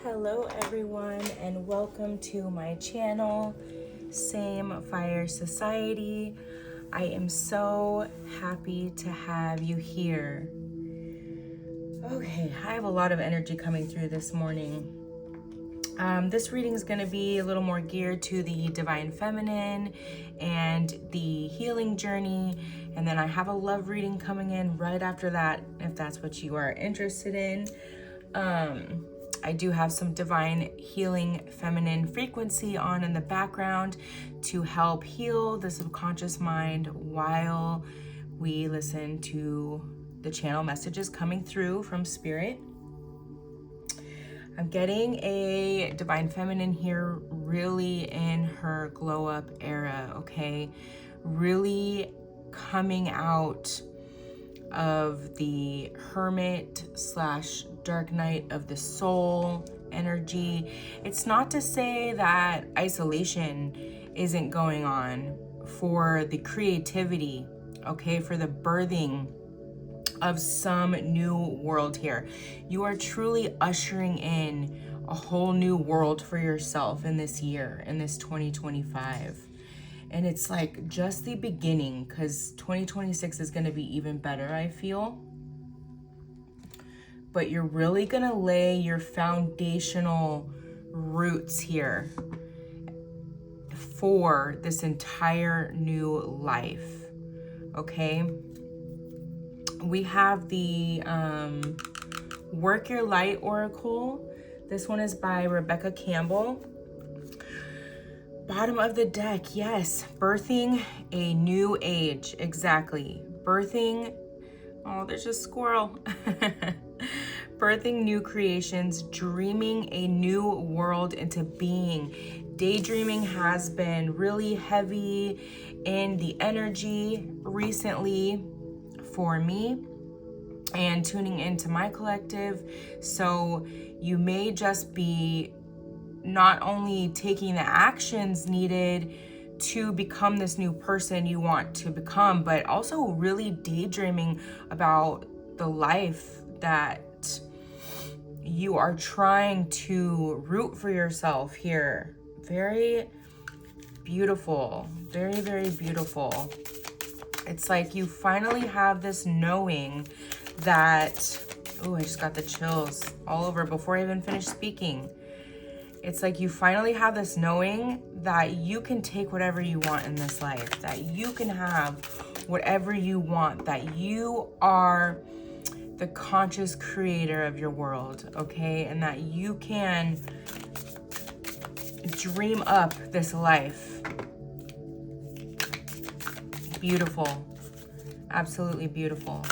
Hello everyone and welcome to my channel, Same Fire Society. I am so happy to have you here. Okay, I have a lot of energy coming through this morning. This reading is going to be a little more geared to the divine feminine and the healing journey. And then I have a love reading coming in right after that, if that's what you are interested in. I do have some divine healing feminine frequency on in the background to help heal the subconscious mind while we listen to the channel messages coming through from spirit. I'm getting a divine feminine here really in her glow up era, okay? Really coming out of the hermit / dark night of the soul energy. It's not to say that isolation isn't going on for the creativity, okay, for the birthing of some new world here. You are truly ushering in a whole new world for yourself in this year, in this 2025. And it's like just the beginning, because 2026 is going to be even better, I feel. But you're really going to lay your foundational roots here for this entire new life. Okay? We have the Work Your Light Oracle. This one is by Rebecca Campbell. Bottom of the deck, yes, birthing a new age, exactly. Birthing, oh, there's a squirrel. Birthing new creations, dreaming a new world into being. Daydreaming has been really heavy in the energy recently for me and tuning into my collective. So you may just be not only taking the actions needed to become this new person you want to become, but also really daydreaming about the life that you are trying to root for yourself here. Very beautiful, very, very beautiful. It's like you finally have this knowing that, oh, I just got the chills all over before I even finished speaking. It's like you finally have this knowing that you can take whatever you want in this life, that you can have whatever you want, that you are the conscious creator of your world, okay? And that you can dream up this life. Beautiful, absolutely beautiful.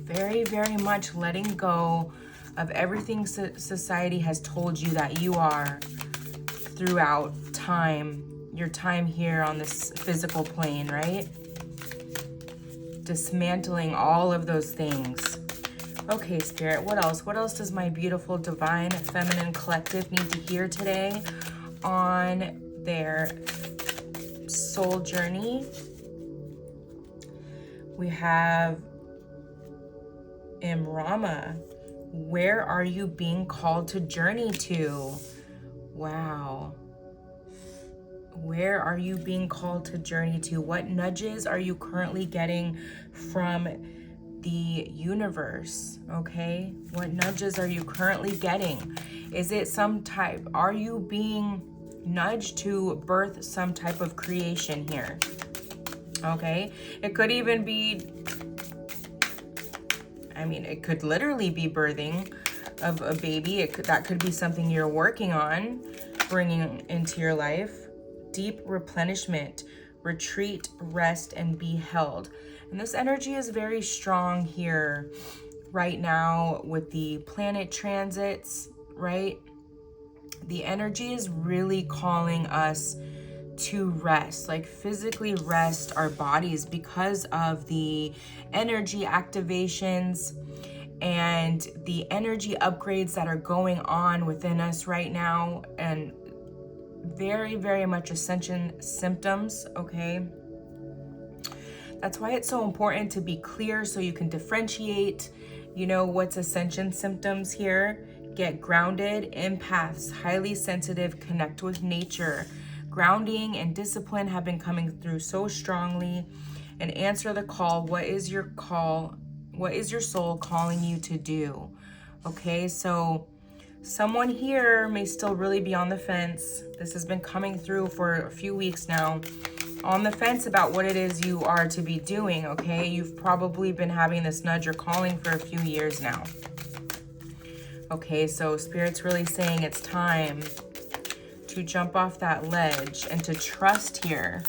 Very, very much letting go of everything society has told you that you are throughout time, your time here on this physical plane, right? Dismantling all of those things. Okay, Spirit, what else? What else does my beautiful divine feminine collective need to hear today on their soul journey? We have Imrama, where are you being called to journey to? Wow. Where are you being called to journey to? What nudges are you currently getting from the universe? Okay. What nudges are you currently getting? Is it some type? Are you being nudged to birth some type of creation here? Okay. It could even be, I mean, it could literally be birthing of a baby. That could be something you're working on, bringing into your life. Deep replenishment, retreat, rest, and be held. And this energy is very strong here right now with the planet transits, right? The energy is really calling us to rest, like physically rest our bodies because of the energy activations and the energy upgrades that are going on within us right now, and very, very much ascension symptoms, okay? That's why it's so important to be clear so you can differentiate, you know, what's ascension symptoms here. Get grounded. Empaths, highly sensitive, connect with nature. Grounding and discipline have been coming through so strongly. And answer the call. What is your call? What is your soul calling you to do? Okay, so someone here may still really be on the fence. This has been coming through for a few weeks now. On the fence about what it is you are to be doing, okay? You've probably been having this nudge or calling for a few years now. Okay, so Spirit's really saying it's time to jump off that ledge and to trust here.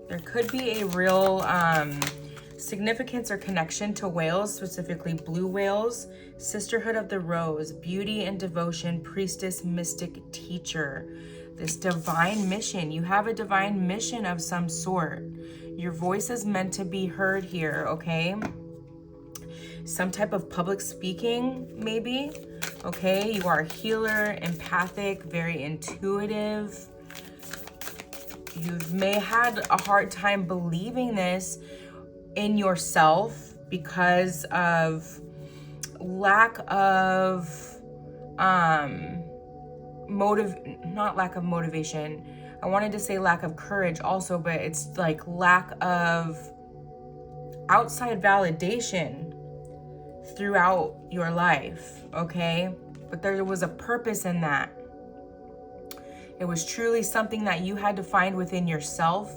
There could be a real significance or connection to whales, specifically blue whales. Sisterhood of the Rose, beauty and devotion, priestess, mystic, teacher. This divine mission. You have a divine mission of some sort. Your voice is meant to be heard here, okay? Some type of public speaking, maybe. Okay, you are a healer, empathic, very intuitive. You may had a hard time believing this in yourself because of lack of not lack of motivation. I wanted to say lack of courage also, but it's like lack of outside validation throughout your life, okay? But there was a purpose in that. It was truly something that you had to find within yourself,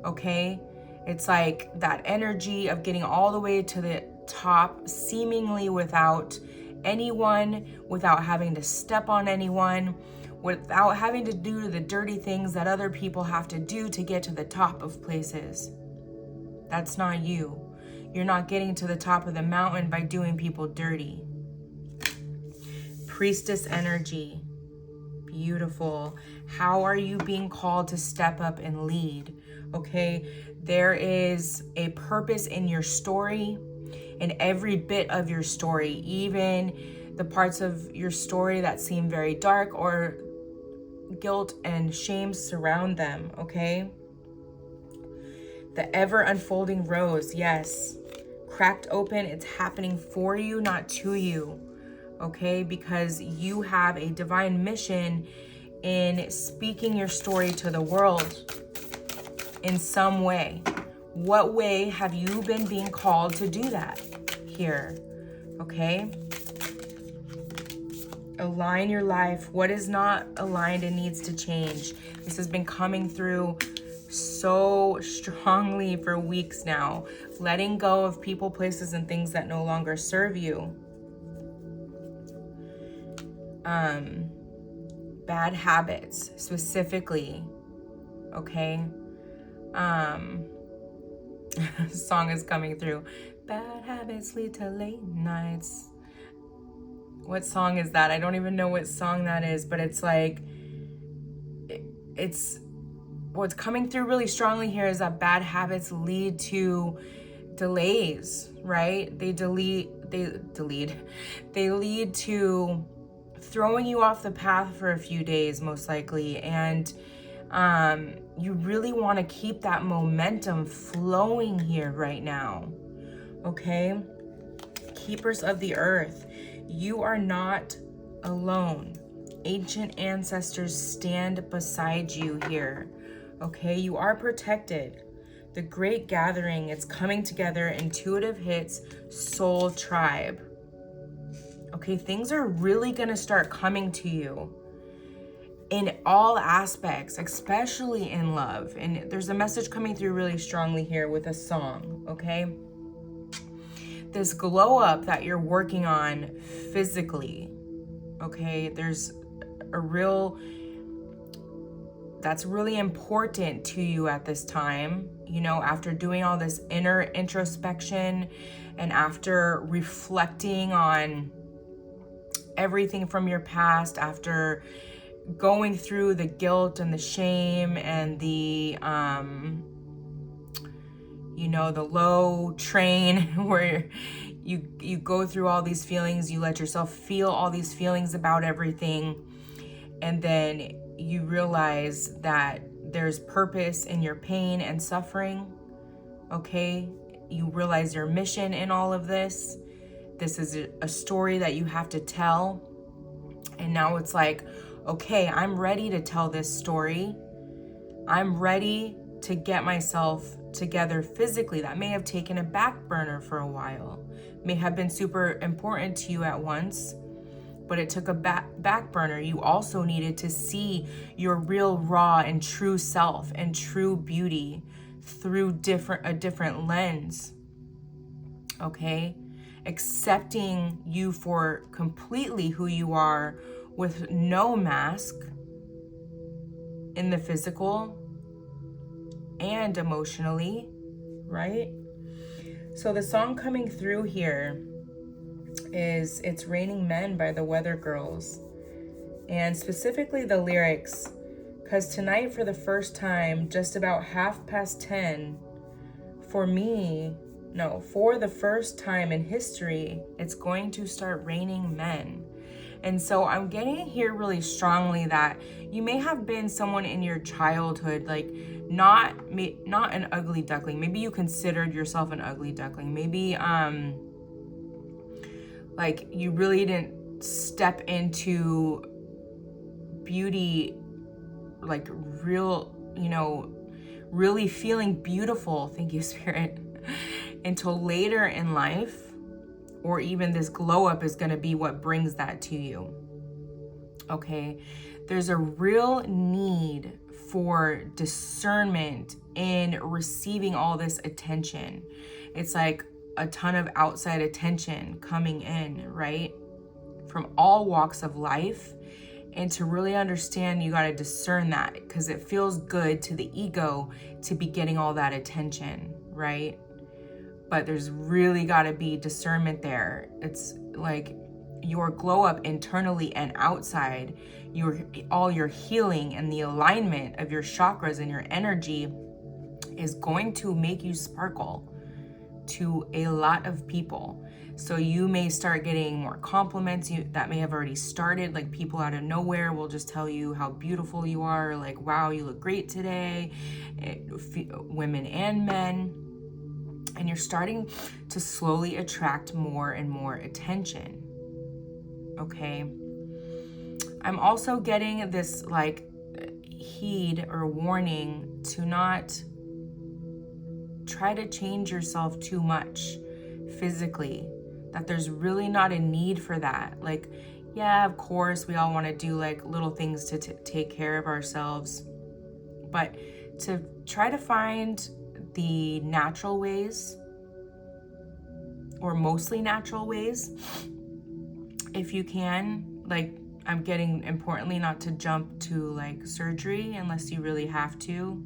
okay? It's like that energy of getting all the way to the top, seemingly without anyone, without having to step on anyone, without having to do the dirty things that other people have to do to get to the top of places. That's not you. You're not getting to the top of the mountain by doing people dirty. Priestess energy. Beautiful. How are you being called to step up and lead? Okay, there is a purpose in your story, in every bit of your story, even the parts of your story that seem very dark or guilt and shame surround them, okay? The ever unfolding rose, yes. Cracked open, it's happening for you, not to you, okay? Because you have a divine mission in speaking your story to the world in some way. What way have you been being called to do that here, okay? Align your life. What is not aligned and needs to change? This has been coming through so strongly for weeks now. Letting go of people, places, and things that no longer serve you. Bad habits, specifically, okay? Song is coming through. Bad habits lead to late nights. What song is that? I don't even know what song that is, but it's like, it's what's coming through really strongly here is that bad habits lead to delays, right? They lead to throwing you off the path for a few days, most likely. And you really want to keep that momentum flowing here right now, okay? Keepers of the earth, you are not alone. Ancient ancestors stand beside you here, okay? You are protected. The great gathering, it's coming together. Intuitive hits, soul tribe. Okay, things are really gonna start coming to you in all aspects, especially in love. And there's a message coming through really strongly here with a song, okay? This glow up that you're working on physically, okay? There's a real, that's really important to you at this time, you know, after doing all this inner introspection and after reflecting on everything from your past, after going through the guilt and the shame and the, you know, the low train where you go through all these feelings, you let yourself feel all these feelings about everything, and then you realize that there's purpose in your pain and suffering, okay? You realize your mission in all of this. This is a story that you have to tell. And now it's like, okay, I'm ready to tell this story. I'm ready to get myself together physically. That may have taken a back burner for a while, may have been super important to you at once, but it took a back burner. You also needed to see your real raw and true self and true beauty through a different lens, okay? Accepting you for completely who you are with no mask in the physical and emotionally, right? So the song coming through here is It's Raining Men by the Weather Girls, and specifically the lyrics, because tonight for the first time, just about 10:30, for the first time in history, it's going to start raining men. And so I'm getting here really strongly that you may have been someone in your childhood, like not an ugly duckling. Maybe you considered yourself an ugly duckling. Maybe like you really didn't step into beauty, like really feeling beautiful, thank you, Spirit, until later in life. Or even this glow up is going to be what brings that to you. Okay, there's a real need for discernment in receiving all this attention. It's like a ton of outside attention coming in, right? From all walks of life. And to really understand, you got to discern that, because it feels good to the ego to be getting all that attention, right? But there's really got to be discernment there. It's like your glow up internally and outside, all your healing and the alignment of your chakras and your energy is going to make you sparkle to a lot of people. So you may start getting more compliments that may have already started, like people out of nowhere will just tell you how beautiful you are, like, wow, you look great today, women and men. And you're starting to slowly attract more and more attention, okay? I'm also getting this like heed or warning to not try to change yourself too much physically, that there's really not a need for that. Like, yeah, of course, we all want to do like little things to take care of ourselves, but to try to find the natural ways, or mostly natural ways, if you can. Like, I'm getting, importantly, not to jump to like surgery unless you really have to.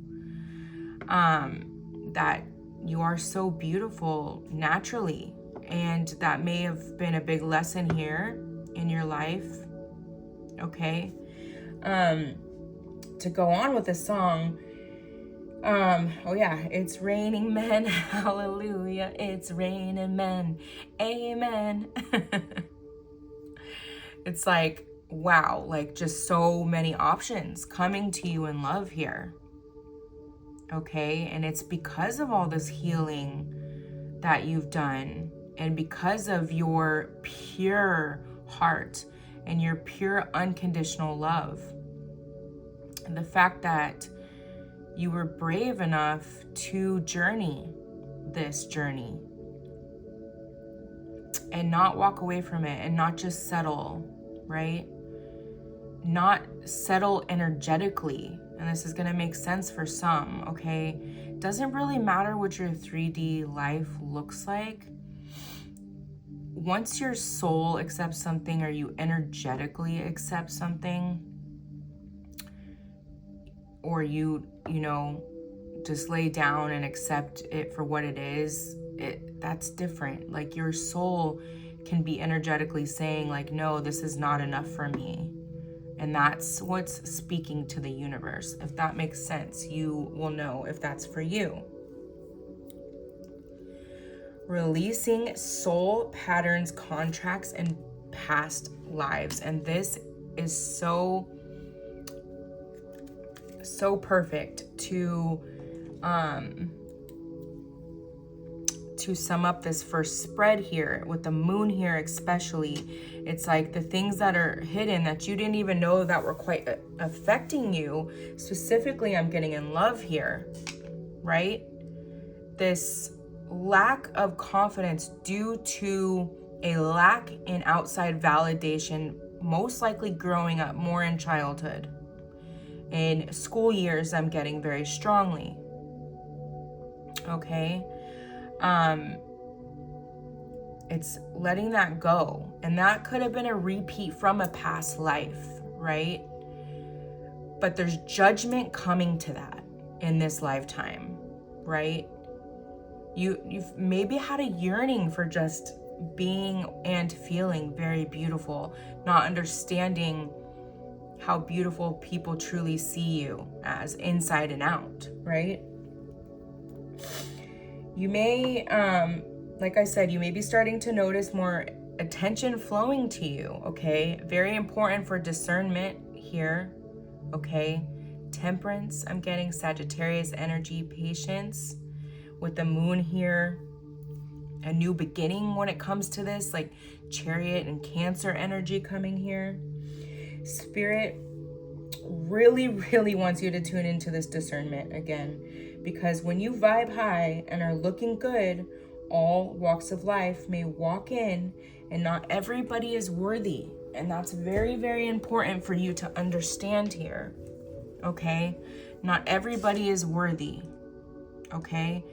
That you are so beautiful naturally, and that may have been a big lesson here in your life, okay? To go on with the song, it's raining men, hallelujah, it's raining men, amen. It's like, wow, like just so many options coming to you in love here, okay? And it's because of all this healing that you've done, and because of your pure heart and your pure unconditional love, and the fact that you were brave enough to journey this journey and not walk away from it, and not just settle, right? Not settle energetically. And this is going to make sense for some, okay? Doesn't really matter what your 3D life looks like. Once your soul accepts something, or you energetically accept something, or you just lay down and accept it for what it is, that's different. Like, your soul can be energetically saying like, no, this is not enough for me. And that's what's speaking to the universe. If that makes sense, you will know if that's for you. Releasing soul patterns, contracts, and past lives. And this is so so perfect to sum up this first spread here with the moon here especially. It's like the things that are hidden that you didn't even know that were quite affecting you. Specifically, I'm getting in love here, right? This lack of confidence due to a lack in outside validation, most likely growing up more in childhood. In school years, I'm getting very strongly. Okay. It's letting that go. And that could have been a repeat from a past life, right? But there's judgment coming to that in this lifetime, right? You've maybe had a yearning for just being and feeling very beautiful, not understanding how beautiful people truly see you as inside and out, right? You may, like I said, you may be starting to notice more attention flowing to you, okay? Very important for discernment here, okay? Temperance, I'm getting Sagittarius energy, patience with the moon here. A new beginning when it comes to this, like Chariot and Cancer energy coming here. Spirit really, really wants you to tune into this discernment again, because when you vibe high and are looking good, all walks of life may walk in, and not everybody is worthy. And that's very, very important for you to understand here, okay? Not everybody is worthy, okay?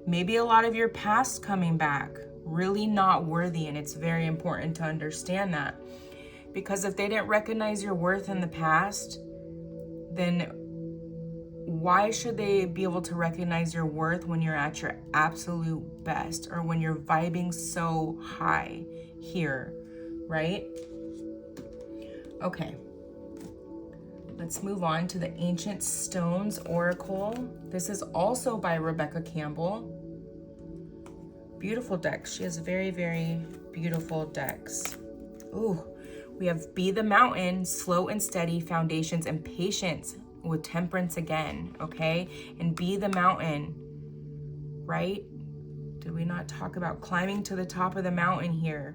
Maybe a lot of your past coming back, really not worthy, and it's very important to understand that. Because if they didn't recognize your worth in the past, then why should they be able to recognize your worth when you're at your absolute best, or when you're vibing so high here, right? Okay. Let's move on to the Ancient Stones Oracle. This is also by Rebecca Campbell. Beautiful decks. She has very, very beautiful decks. Ooh, we have Be the Mountain, Slow and Steady, Foundations, and Patience with Temperance again, okay? And Be the Mountain, right? Did we not talk about climbing to the top of the mountain here?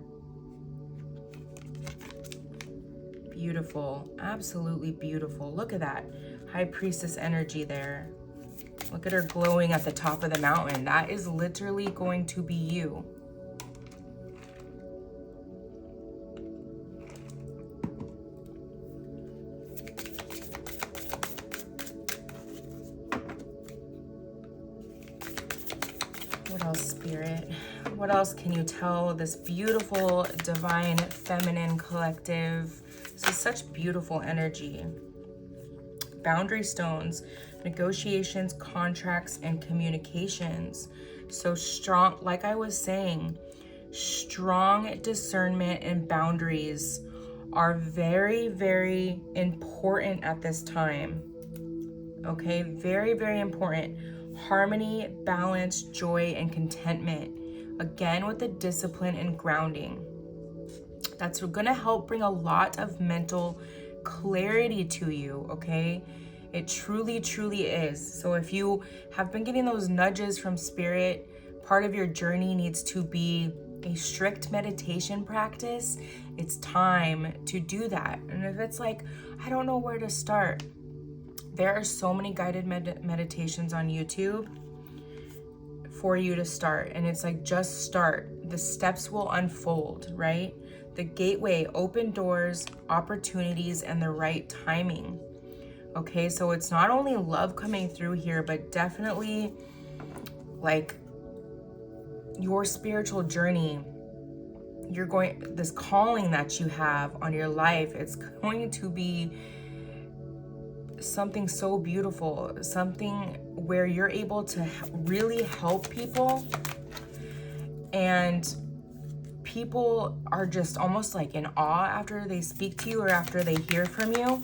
Beautiful, absolutely beautiful. Look at that High Priestess energy there. Look at her glowing at the top of the mountain. That is literally going to be you. What else, Spirit? What else can you tell this beautiful, divine, feminine collective? This is such beautiful energy. Boundary stones, negotiations, contracts, and communications. So strong, like I was saying, strong discernment and boundaries are very, very important at this time. Okay, very, very important. Harmony, balance, joy, and contentment. Again, with the discipline and grounding. That's going to help bring a lot of mental clarity to you, okay? It truly, truly is. So if you have been getting those nudges from Spirit, part of your journey needs to be a strict meditation practice. It's time to do that. And if it's like, I don't know where to start, there are so many guided meditations on YouTube for you to start. And it's like, just start. The steps will unfold, right? The gateway, open doors, opportunities, and the right timing. Okay, so it's not only love coming through here, but definitely like your spiritual journey. You're going, this calling that you have on your life, it's going to be something so beautiful, something where you're able to really help people, and people are just almost like in awe after they speak to you or after they hear from you.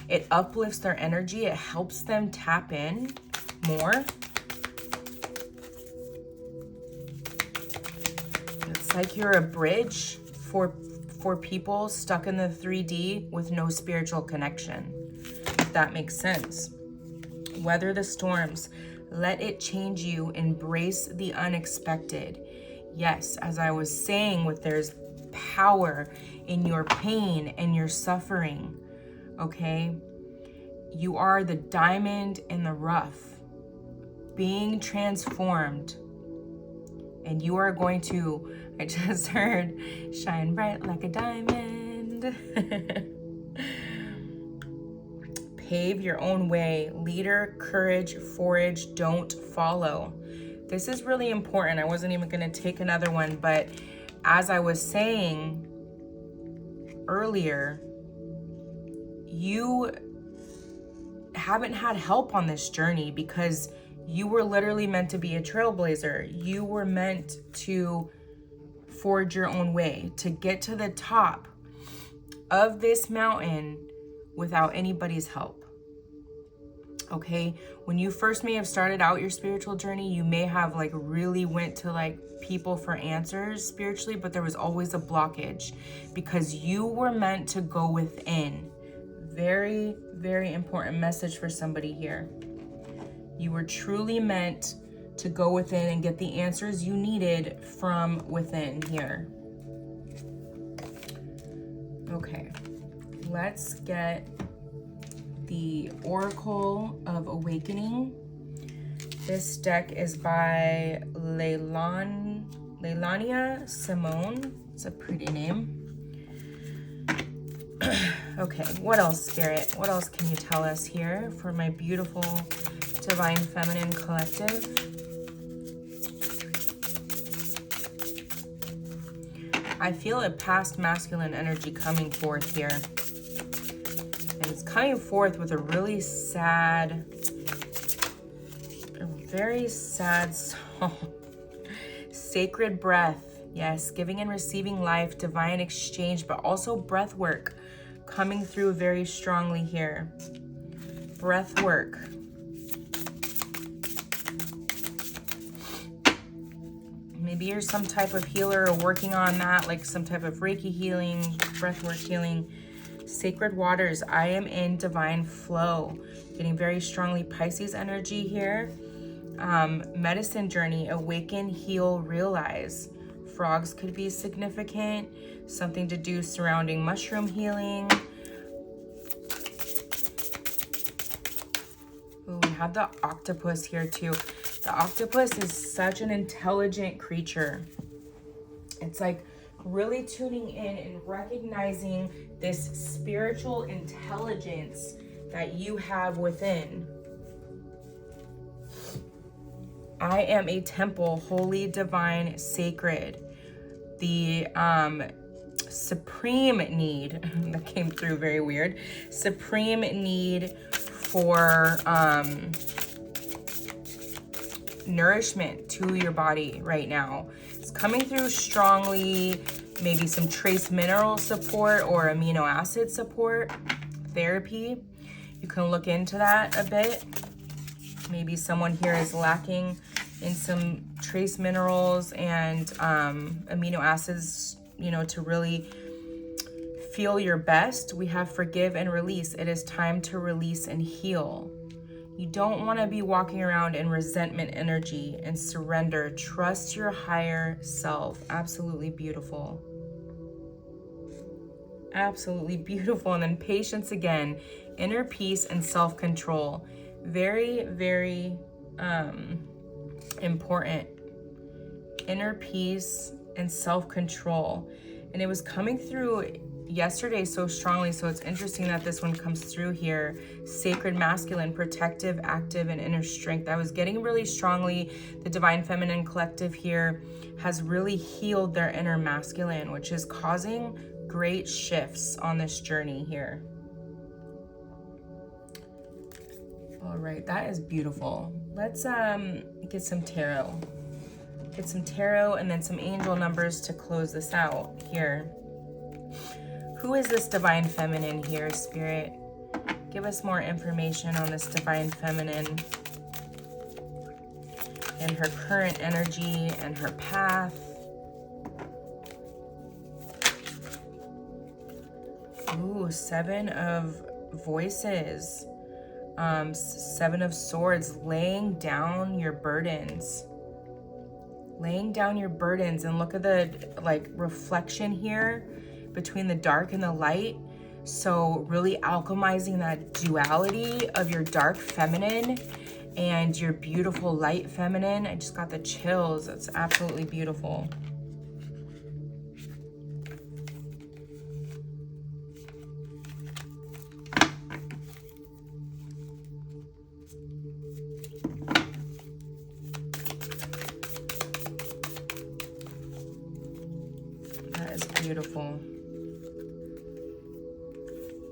It uplifts their energy. It helps them tap in more. It's like you're a bridge for people stuck in the 3D with no spiritual connection, if that makes sense. Weather the storms. Let it change you. Embrace the unexpected. Yes, as I was saying, there's power in your pain and your suffering, okay? You are the diamond in the rough, being transformed. And you are going to, I just heard, shine bright like a diamond. Pave your own way. Leader, courage, forage, don't follow. This is really important. I wasn't even going to take another one, but as I was saying earlier, you haven't had help on this journey because you were literally meant to be a trailblazer. You were meant to forge your own way, to get to the top of this mountain without anybody's help. Okay, when you first may have started out your spiritual journey, you may have like really went to like people for answers spiritually, but there was always a blockage because you were meant to go within. Very, very important message for somebody here. You were truly meant to go within and get the answers you needed from within here. Okay, let's get the Oracle of Awakening. This deck is by Leilania Simone. It's a pretty name. Okay, what else, Spirit? What else can you tell us here for my beautiful Divine Feminine Collective? I feel a past masculine energy coming forth here. And it's coming forth with a really sad, a very sad song. Sacred breath. Yes, giving and receiving life, divine exchange, but also breath work coming through very strongly here. Breath work. Maybe you're some type of healer or working on that, like some type of Reiki healing, breathwork healing. Sacred waters, I am in divine flow. Getting very strongly Pisces energy here. Medicine journey, awaken, heal, realize. Frogs could be significant. Something to do surrounding mushroom healing. Ooh, we have the octopus here too. The octopus is such an intelligent creature. It's like really tuning in and recognizing this spiritual intelligence that you have within. I am a temple, holy, divine, sacred. The supreme need, that came through very weird, supreme need for nourishment to your body right now. It's coming through strongly, maybe some trace mineral support or amino acid support therapy. You can look into that a bit. Maybe someone here is lacking in some trace minerals and amino acids, you know, to really feel your best. We have forgive and release. It is time to release and heal. You don't want to be walking around in resentment energy, and surrender. Trust your higher self. Absolutely beautiful. Absolutely beautiful. And then patience again, inner peace and self-control. Very, very important. Inner peace and self-control. And it was coming through yesterday so strongly, so it's interesting that this one comes through here. Sacred masculine, protective, active, and inner strength. I was getting really strongly the Divine Feminine Collective here has really healed their inner masculine, which is causing great shifts on this journey here. All right, that is beautiful. Let's get some tarot. Get some tarot and then some angel numbers to close this out here. Who is this Divine Feminine here, Spirit? Give us more information on this Divine Feminine and her current energy and her path. Ooh, 7 of Voices. Seven of Swords, laying down your burdens. Laying down your burdens, and look at the like reflection here between the dark and the light. So really alchemizing that duality of your dark feminine and your beautiful light feminine. I just got the chills. It's absolutely beautiful. That is beautiful.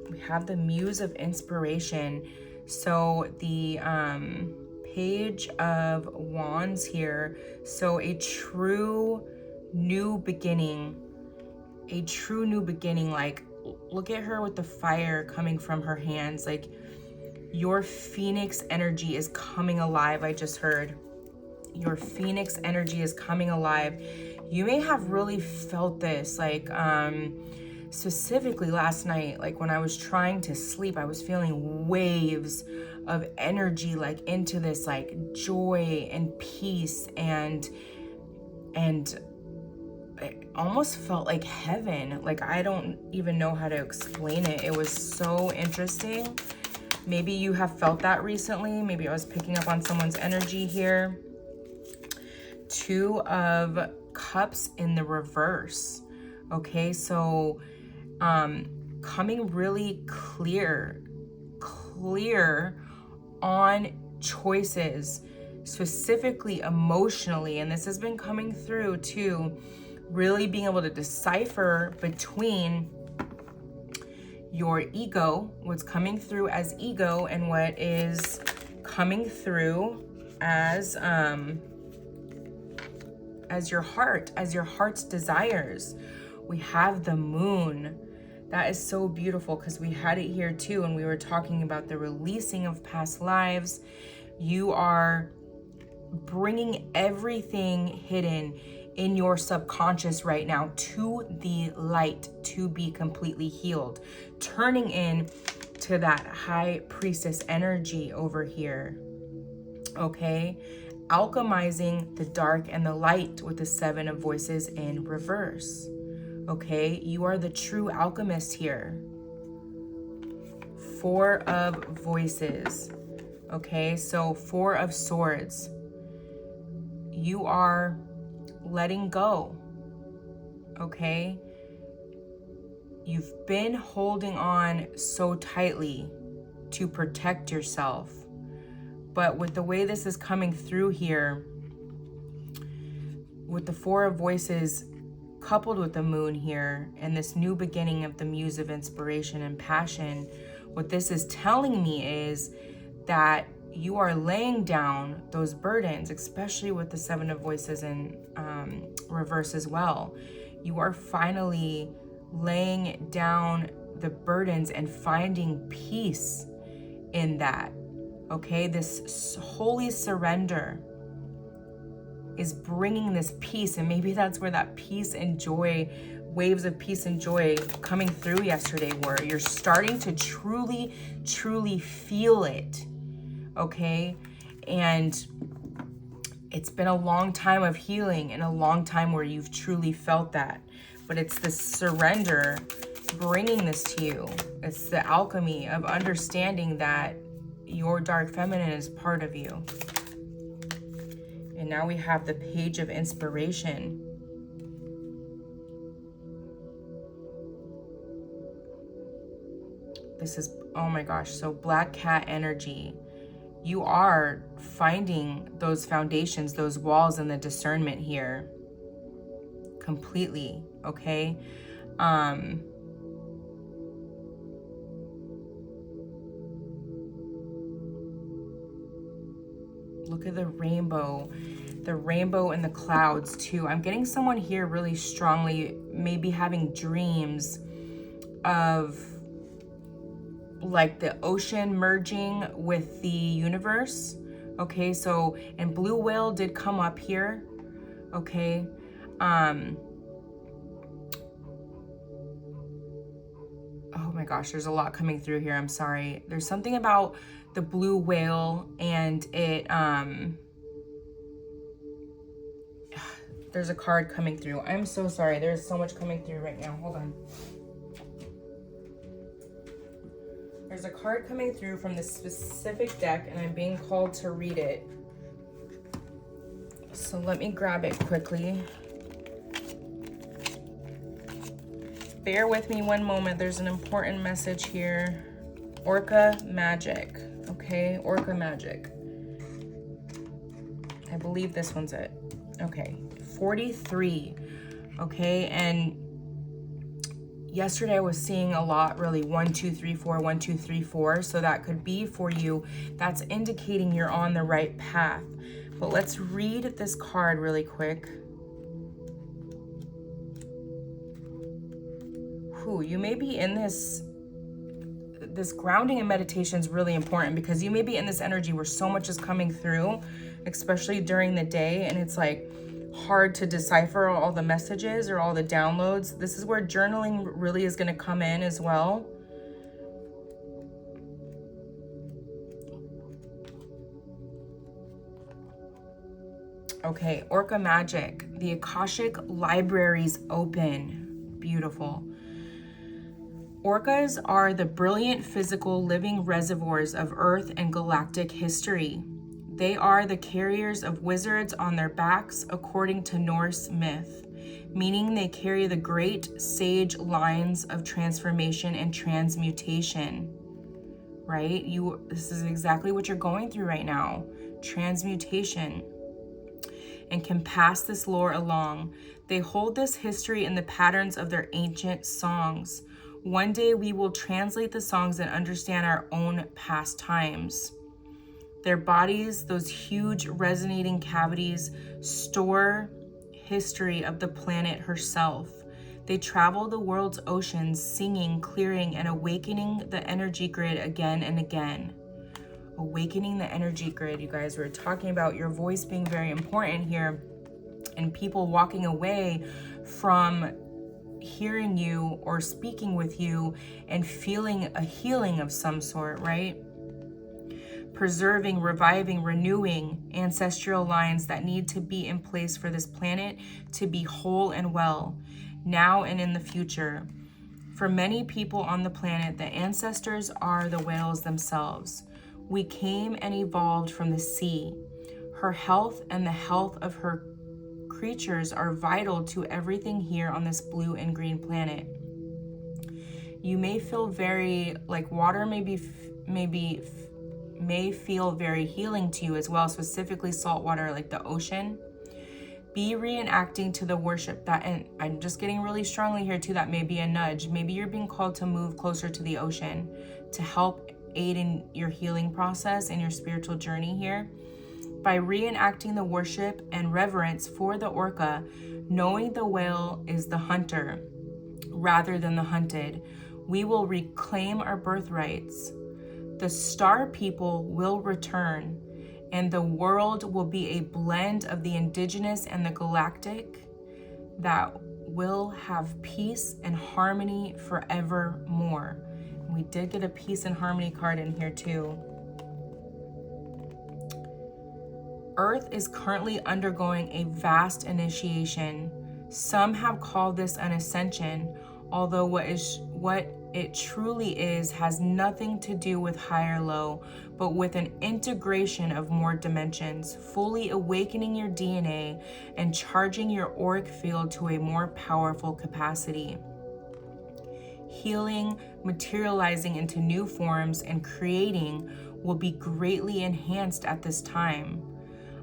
We have the Muse of Inspiration. So the Page of Wands here. So a true new beginning. A true new beginning. Like, look at her with the fire coming from her hands. Like, your phoenix energy is coming alive, I just heard. Your phoenix energy is coming alive. You may have really felt this, like, specifically last night, like when I was trying to sleep, I was feeling waves of energy, like into this like joy and peace, and it almost felt like heaven. Like, I don't even know how to explain it. It was so interesting. Maybe you have felt that recently. Maybe I was picking up on someone's energy here. Two of Cups in the reverse. Okay, so coming really clear on choices, specifically emotionally, and this has been coming through too, really being able to decipher between your ego, what's coming through as ego, and what is coming through as your heart, as your heart's desires. We have the Moon. That is so beautiful, because we had it here too, and we were talking about the releasing of past lives. You are bringing everything hidden in your subconscious right now to the light to be completely healed, turning in to that high priestess energy over here. Okay, alchemizing the dark and the light with the Seven of Voices in reverse. Okay, you are the true alchemist here. Four of Voices. Okay, so Four of Swords. You are letting go. Okay, you've been holding on so tightly to protect yourself, but with the way this is coming through here, with the Four of Voices coupled with the Moon here, and this new beginning of the Muse of Inspiration and Passion, what this is telling me is that you are laying down those burdens, especially with the Seven of Voices in reverse as well. You are finally laying down the burdens and finding peace in that. Okay, this holy surrender is bringing this peace, and maybe that's where that peace and joy, waves of peace and joy coming through yesterday were. You're starting to truly feel it. Okay, and it's been a long time of healing and a long time where you've truly felt that, but it's the surrender bringing this to you. It's the alchemy of understanding that your dark feminine is part of you. And now we have the Page of Inspiration. This is, oh my gosh, so Black Cat energy. You are finding those foundations, those walls, and the discernment here completely, okay? Look at the rainbow in the clouds too. I'm getting someone here really strongly, maybe having dreams of like the ocean merging with the universe. Okay, so, and blue whale did come up here. Okay, oh my gosh, there's a lot coming through here. I'm sorry. There's something about the blue whale, and it, there's a card coming through. I'm so sorry. There's so much coming through right now. Hold on. There's a card coming through from this specific deck, and I'm being called to read it. So let me grab it quickly. Bear with me one moment. There's an important message here. Orca magic. Okay, orca magic. I believe this one's it. Okay, 43. Okay, and yesterday I was seeing a lot, really, 1, 2, 3, 4, 1, 2, 3, 4. So that could be for you. That's indicating you're on the right path. But let's read this card really quick. You may be in this grounding and meditation is really important, because you may be in this energy where so much is coming through, especially during the day, and it's like hard to decipher all the messages or all the downloads. This is where journaling really is going to come in as well. Okay, orca magic. The Akashic libraries open. Beautiful. Orcas are the brilliant physical living reservoirs of Earth and galactic history. They are the carriers of wizards on their backs, according to Norse myth, meaning they carry the great sage lines of transformation and transmutation. Right? This is exactly what you're going through right now. Transmutation. And can pass this lore along. They hold this history in the patterns of their ancient songs. One day we will translate the songs and understand our own past times. Their bodies, those huge resonating cavities, store history of the planet herself. They travel the world's oceans, singing, clearing, and awakening the energy grid again and again. Awakening the energy grid, you guys. We're talking about your voice being very important here, and people walking away from hearing you or speaking with you and feeling a healing of some sort, right? Preserving, reviving, renewing ancestral lines that need to be in place for this planet to be whole and well, now and in the future. For many people on the planet, the ancestors are the whales themselves. We came and evolved from the sea. Her health and the health of her creatures are vital to everything here on this blue and green planet. You may feel very, like water may feel very healing to you as well, specifically salt water, like the ocean. Be reenacting to the worship that, and I'm just getting really strongly here too, that may be a nudge. Maybe you're being called to move closer to the ocean to help aid in your healing process and your spiritual journey here. By reenacting the worship and reverence for the orca, knowing the whale is the hunter rather than the hunted, we will reclaim our birthrights. The star people will return, and the world will be a blend of the indigenous and the galactic that will have peace and harmony forevermore. And we did get a peace and harmony card in here too. Earth is currently undergoing a vast initiation. Some have called this an ascension, although what it truly is has nothing to do with high or low, but with an integration of more dimensions, fully awakening your DNA and charging your auric field to a more powerful capacity. Healing, materializing into new forms, and creating will be greatly enhanced at this time.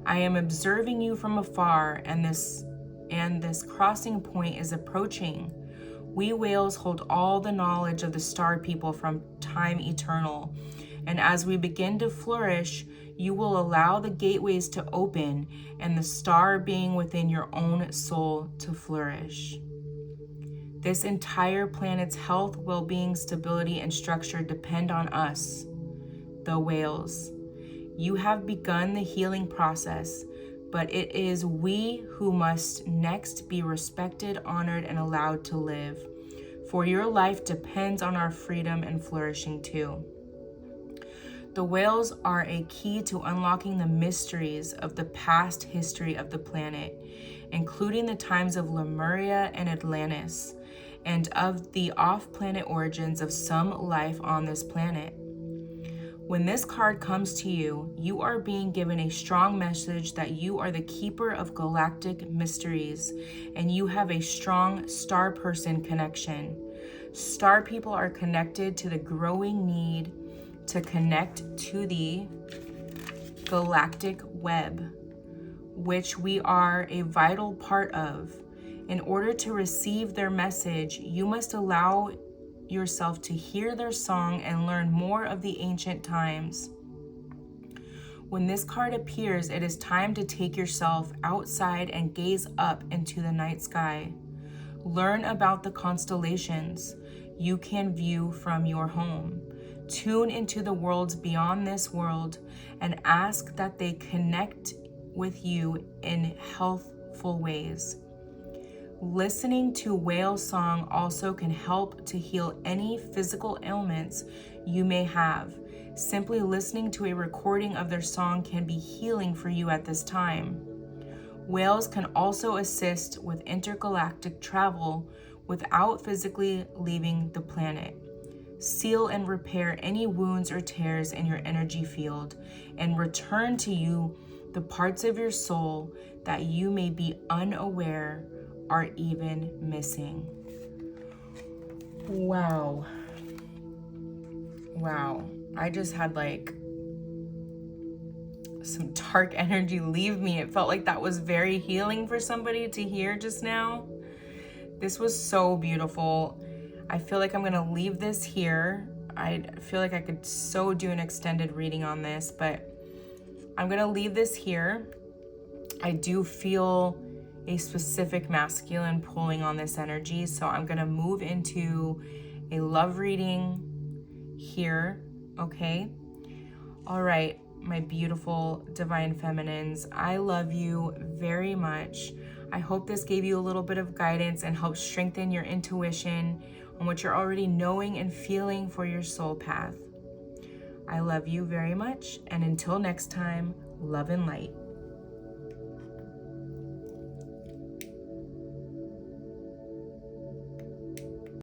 I am observing you from afar, and this crossing point is approaching. We whales hold all the knowledge of the star people from time eternal, and as we begin to flourish, you will allow the gateways to open and the star being within your own soul to flourish. This entire planet's health, well-being, stability, and structure depend on us, the whales. You have begun the healing process, but it is we who must next be respected, honored, and allowed to live. For your life depends on our freedom and flourishing too. The whales are a key to unlocking the mysteries of the past history of the planet, including the times of Lemuria and Atlantis, and of the off-planet origins of some life on this planet. When this card comes to you, you are being given a strong message that you are the keeper of galactic mysteries, and you have a strong star person connection. Star people are connected to the growing need to connect to the galactic web, which we are a vital part of. In order to receive their message, you must allow yourself to hear their song and learn more of the ancient times. When this card appears, it is time to take yourself outside and gaze up into the night sky. Learn about the constellations you can view from your home. Tune into the worlds beyond this world and ask that they connect with you in healthful ways. Listening to whale song also can help to heal any physical ailments you may have. Simply listening to a recording of their song can be healing for you at this time. Whales can also assist with intergalactic travel without physically leaving the planet. Seal and repair any wounds or tears in your energy field and return to you the parts of your soul that you may be unaware are even missing. Wow. I just had like some dark energy leave me. It felt like that was very healing for somebody to hear just now. This was so beautiful. I feel like I'm gonna leave this here. I feel like I could so do an extended reading on this, but I'm gonna leave this here. I do feel a specific masculine pulling on this energy, so I'm gonna move into a love reading here, okay? All right, my beautiful divine feminines, I love you very much. I hope this gave you a little bit of guidance and helped strengthen your intuition on what you're already knowing and feeling for your soul path. I love you very much, and until next time, love and light.